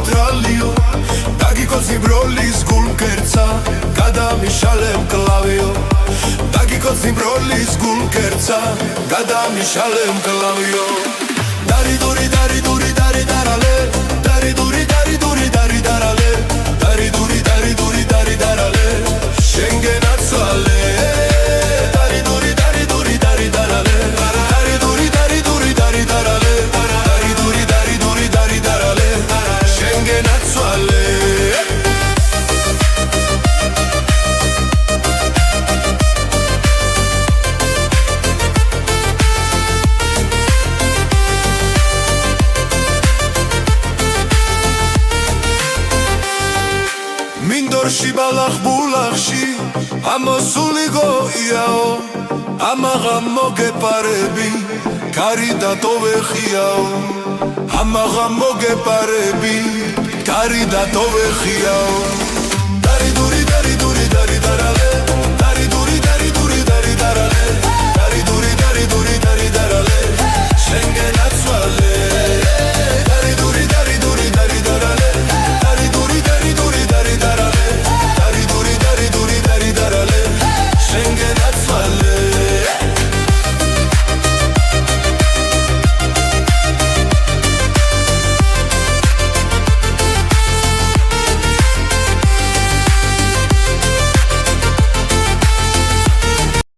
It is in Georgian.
neutralio დაგიკოცნი ბროლის გულკერცა გადამიშალებ კლავიო დაგიკოცნი ბროლის გულკერცა გადამიშალებ კლავიო დარი დური დარი დური დარი დარალე დარი დური დარი დური დარი დარალე დარი დური დარი დური დარი დარალე შენგენაცვალე დარი დური დარი დური დარი დარალე დარი დური დარი დური დარი დარალე დარი დური დარი დური დარი დარალე შენგენაცვალე მინდორში ბალახ ბულახში ამოსული გოიაო ამაღა მოგეპარები კარი დატოვეხიაო ამაღა მოგეპარები კარი დატოვეხიაო დარი დური დარი